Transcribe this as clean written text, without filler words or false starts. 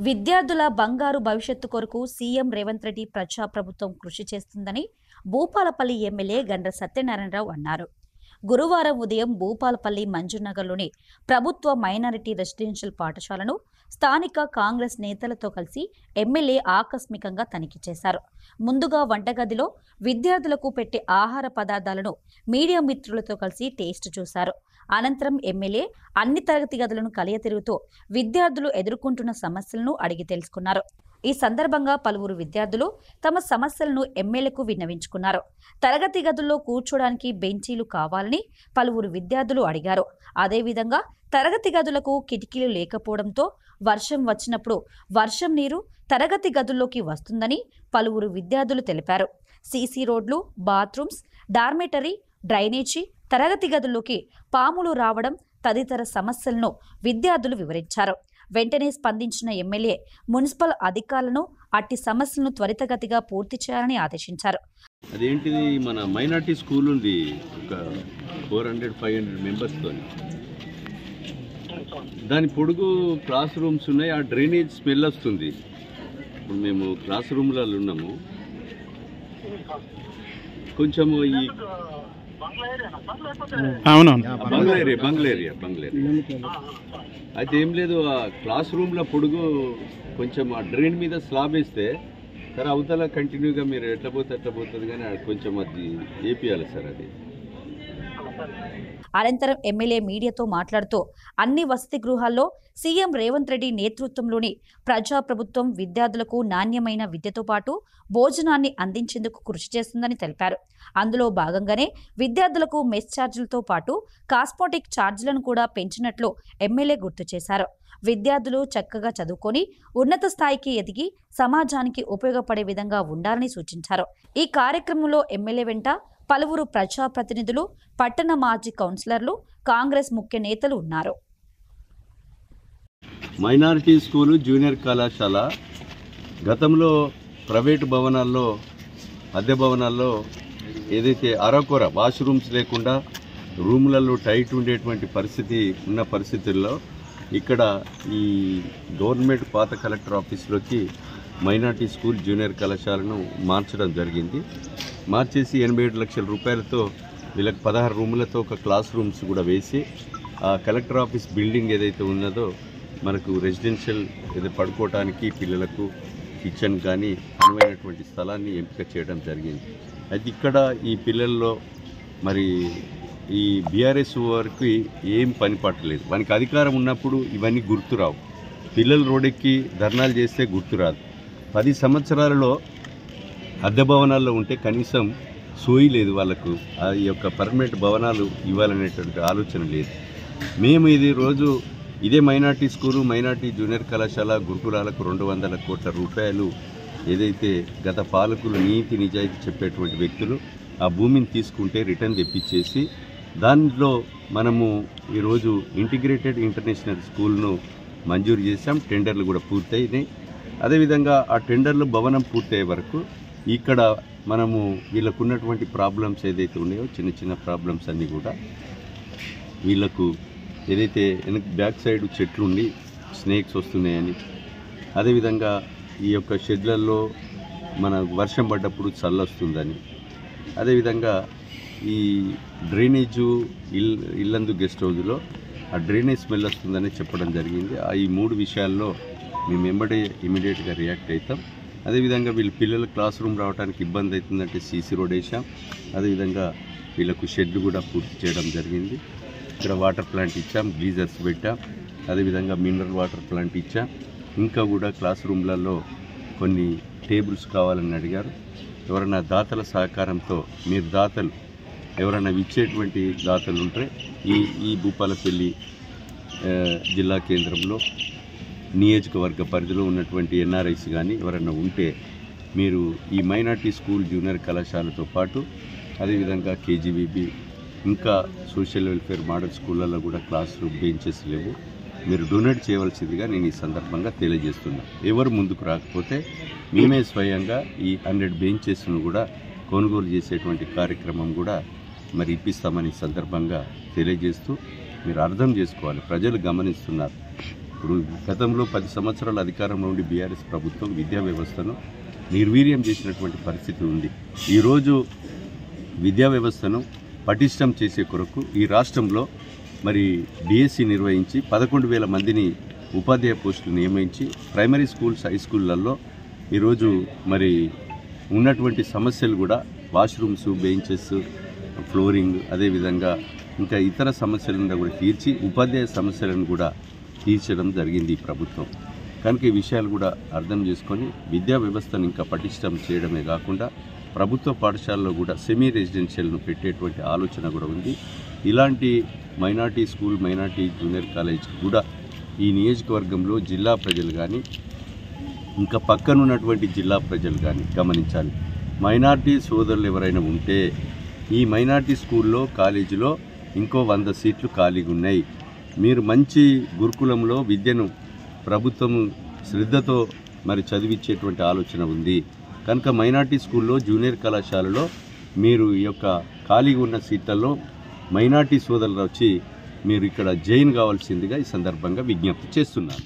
విద్యార్థుల బంగారు భవిష్యత్తు కొరకు సీఎం రేవంత్ రెడ్డి ప్రజాప్రభుత్వం కృషి చేస్తుందని భూపాలపల్లి ఎమ్మెల్యే గండ్ర సత్యనారాయణరావు అన్నారు. గురువారం ఉదయం భూపాలపల్లి మంజునగర్లోని ప్రభుత్వ మైనారిటీ రెసిడెన్షియల్ పాఠశాలను స్థానిక కాంగ్రెస్ నేతలతో కలిసి ఎమ్మెల్యే ఆకస్మికంగా తనిఖీ చేశారు. ముందుగా వంటగదిలో విద్యార్థులకు పెట్టే ఆహార పదార్థాలను మీడియా మిత్రులతో కలిసి టేస్ట్ చూశారు. అనంతరం ఎమ్మెల్యే అన్ని తరగతి గదులను కలియతిరుగుతూ విద్యార్థులు ఎదుర్కొంటున్న సమస్యలను అడిగి తెలుసుకున్నారు. ఈ సందర్భంగా పలువురు విద్యార్థులు తమ సమస్యలను ఎమ్మెల్యేకు విన్నవించుకున్నారు. తరగతి గదుల్లో కూర్చోడానికి బెంచీలు కావాలని పలువురు విద్యార్థులు అడిగారు. అదేవిధంగా తరగతి గదులకు కిటికీలు లేకపోవడంతో వర్షం వచ్చినప్పుడు వర్షం నీరు తరగతి గదుల్లోకి వస్తుందని పలువురు విద్యార్థులు తెలిపారు. సీసీ రోడ్లు, బాత్రూమ్స్, డార్మెటరీ, డ్రైనేజీ, తరగతి గదుల్లోకి పాములు రావడం తదితర సమస్యలను విద్యార్థులు వివరించారు. వెంటనే స్పందించిన ఎమ్మెల్యే మున్సిపల్ అధికారులను అట్టి సమస్యలను త్వరితగతిగా పూర్తి చేయాలని ఆదేశించారు. అదేంటిది, మన మైనార్టీ స్కూల్ ఉంది, ఒక 400-500 మెంబర్స్తో. దాని పొడుగు క్లాస్ రూమ్స్ ఉన్నాయి. ఆ డ్రైనేజ్ స్మెల్ వస్తుంది. ఇప్పుడు మేము క్లాస్ రూమ్లలో ఉన్నాము. కొంచెము ఈ బంగ్లా ఏరియా అయితే ఏం లేదు, ఆ క్లాస్ రూమ్ల పొడుగు కొంచెం ఆ డ్రైన్ మీద స్లాబ్ వేస్తే సార్ అవతల కంటిన్యూగా మీరు ఎట్లా పోతుంది, కానీ కొంచెం అది వేపియాలి సార్. అది అనంతరం ఎమ్మెల్యే మీడియాతో మాట్లాడుతూ అన్ని వసతి గృహాల్లో సీఎం రేవంత్ రెడ్డి నేతృత్వంలోని ప్రజాప్రభుత్వం విద్యార్థులకు నాణ్యమైన విద్యతో పాటు భోజనాన్ని అందించేందుకు కృషి చేస్తుందని తెలిపారు. అందులో భాగంగానే విద్యార్థులకు మెస్ ఛార్జీలతో పాటు కాస్మోటిక్ ఛార్జీలను కూడా పెంచినట్లు ఎమ్మెల్యే గుర్తు చేశారు. విద్యార్థులు చక్కగా చదువుకొని ఉన్నత స్థాయికి ఎదిగి సమాజానికి ఉపయోగపడే విధంగా ఉండాలని సూచించారు. ఈ కార్యక్రమంలో ఎమ్మెల్యే వెంట పలువురు ప్రజాప్రతినిధులు, పట్టణ మాజీ కౌన్సిలర్లు, కాంగ్రెస్ ముఖ్య నేతలు ఉన్నారు. మైనారిటీ స్కూలు, జూనియర్ కళాశాల గతంలో ప్రైవేటు భవనాల్లో, అద్దె భవనాల్లో ఏదైతే అరకొర వాష్రూమ్స్ లేకుండా రూములలో టైట్ ఉండేటువంటి పరిస్థితి ఉన్న పరిస్థితుల్లో ఇక్కడ ఈ గవర్నమెంట్ పాత కలెక్టర్ ఆఫీస్లోకి మైనార్టీ స్కూల్, జూనియర్ కళాశాలను మార్చడం జరిగింది. మార్చేసి 87 లక్షల రూపాయలతో వీళ్ళకి 16 రూములతో ఒక క్లాస్ రూమ్స్ కూడా వేసి ఆ కలెక్టర్ ఆఫీస్ బిల్డింగ్ ఏదైతే ఉన్నదో మనకు రెసిడెన్షియల్ ఏదో పడుకోవడానికి పిల్లలకు కిచెన్ కానీ అనువైనటువంటి స్థలాన్ని ఎంపిక చేయడం జరిగింది. అయితే ఇక్కడ ఈ పిల్లల్లో మరి ఈ బీఆర్ఎస్ వరకు ఏం పని పట్టలేదు. వానికి అధికారం ఉన్నప్పుడు ఇవన్నీ గుర్తురావు. పిల్లలు రోడ్డెక్కి ధర్నాలు చేస్తే గుర్తురాదు. 10 సంవత్సరాలలో అద్దె భవనాల్లో ఉంటే కనీసం సోయి లేదు వాళ్ళకు. ఆ యొక్క పర్మనెంట్ భవనాలు ఇవ్వాలనేటువంటి ఆలోచన లేదు. మేము ఇది రోజు ఇదే మైనార్టీ స్కూలు, మైనార్టీ జూనియర్ కళాశాల, గురుకులాలకు 200 కోట్ల రూపాయలు ఏదైతే గత పాలకులు నీతి నిజాయితీ చెప్పేటువంటి వ్యక్తులు ఆ భూమిని తీసుకుంటే రిటర్న్ తెప్పించేసి దానిలో మనము ఈరోజు ఇంటిగ్రేటెడ్ ఇంటర్నేషనల్ స్కూల్ను మంజూరు చేశాం. టెండర్లు కూడా పూర్తయినాయి. అదేవిధంగా ఆ టెండర్లు భవనం పూర్తయ్యే వరకు ఇక్కడ మనము వీళ్ళకు ఉన్నటువంటి ప్రాబ్లమ్స్ ఏదైతే ఉన్నాయో చిన్న చిన్న ప్రాబ్లమ్స్ అన్నీ కూడా వీళ్ళకు ఏదైతే బ్యాక్ సైడ్ చెట్లు ఉండి స్నేక్స్ వస్తున్నాయని, అదేవిధంగా ఈ యొక్క షెడ్లలో మన వర్షం పడ్డప్పుడు చల్ల వస్తుందని, అదేవిధంగా ఈ డ్రైనేజు ఇల్లందు గెస్ట్ హౌస్లో ఆ డ్రైనేజ్ స్మెల్ వస్తుందని చెప్పడం జరిగింది. ఈ 3 విషయాల్లో మేము ఇమీడియట్గా రియాక్ట్ అవుతాం. అదేవిధంగా వీళ్ళ పిల్లల క్లాస్ రూమ్ రావడానికి ఇబ్బంది అవుతుందంటే సీసీ రోడ్ వేసాం. అదేవిధంగా వీళ్ళకు షెడ్లు కూడా పూర్తి చేయడం జరిగింది. ఇక్కడ వాటర్ ప్లాంట్ ఇచ్చాం, గీజర్స్ పెట్టాం. అదేవిధంగా మినరల్ వాటర్ ప్లాంట్ ఇచ్చాం. ఇంకా కూడా క్లాస్ రూమ్లలో కొన్ని టేబుల్స్ కావాలని అడిగారు. ఎవరైనా దాతల సహకారంతో మీరు దాతలు ఎవరైనా ఇచ్చేటువంటి దాతలు ఉంటే ఈ భూపాలపల్లి జిల్లా కేంద్రంలో నియోజకవర్గ పరిధిలో ఉన్నటువంటి ఎన్ఆర్ఐస్ కానీ ఎవరైనా ఉంటే మీరు ఈ మైనార్టీ స్కూల్, జూనియర్ కళాశాలతో పాటు అదేవిధంగా కేజీబీబీ ఇంకా సోషల్ వెల్ఫేర్ మోడల్ స్కూళ్ళల్లో కూడా క్లాస్ రూమ్ బెంచెస్ లేవు, మీరు డొనేట్ చేయవలసిందిగా నేను ఈ సందర్భంగా తెలియజేస్తున్నా. ఎవరు ముందుకు రాకపోతే మేమే స్వయంగా ఈ 100 బెంచెస్ను కూడా కొనుగోలు చేసేటువంటి కార్యక్రమం కూడా మరి ఇప్పిస్తామని సందర్భంగా తెలియజేస్తూ మీరు అర్థం చేసుకోవాలి, ప్రజలు గమనిస్తున్నారు. ఇప్పుడు గతంలో 10 సంవత్సరాల అధికారంలో ఉండి బీఆర్ఎస్ ప్రభుత్వం విద్యా వ్యవస్థను నిర్వీర్యం చేసినటువంటి పరిస్థితి ఉంది. ఈరోజు విద్యా వ్యవస్థను పటిష్టం చేసే కొరకు ఈ రాష్ట్రంలో మరి డిఎస్సి నిర్వహించి 11,000 మందిని ఉపాధ్యాయ పోస్టులు నియమించి ప్రైమరీ స్కూల్స్, హై స్కూళ్ళల్లో ఈరోజు మరి ఉన్నటువంటి సమస్యలు కూడా వాష్రూమ్స్, బెంచెస్, ఫ్లోరింగ్, అదేవిధంగా ఇంకా ఇతర సమస్యలను కూడా తీర్చి ఉపాధ్యాయ సమస్యలను కూడా తీర్చడం జరిగింది ఈ ప్రభుత్వం. కనుక ఈ విషయాలు కూడా అర్థం చేసుకొని విద్యా వ్యవస్థను ఇంకా పటిష్టం చేయడమే కాకుండా ప్రభుత్వ పాఠశాలలో కూడా సెమీ రెసిడెన్షియల్ను పెట్టేటువంటి ఆలోచన కూడా ఉంది. ఇలాంటి minority school, minority junior college కూడా ఈ నియోజకవర్గంలో జిల్లా ప్రజలు కానీ ఇంకా పక్కనున్నటువంటి జిల్లా ప్రజలు కానీ గమనించాలి. మైనార్టీ సోదరులు ఎవరైనా ఉంటే ఈ మైనార్టీ స్కూల్లో, కాలేజీలో ఇంకో 100 సీట్లు ఖాళీగా ఉన్నాయి. మీరు మంచి గురుకులంలో విద్యను ప్రభుత్వం శ్రద్ధతో మరి చదివించేటువంటి ఆలోచన ఉంది. కనుక మైనార్టీ స్కూల్లో, జూనియర్ కళాశాలలో మీరు ఈ యొక్క ఖాళీగా ఉన్న సీట్లలో మైనార్టీ సోదరులు వచ్చి మీరు ఇక్కడ జాయిన్ కావాల్సిందిగా ఈ సందర్భంగా విజ్ఞప్తి చేస్తున్నాను.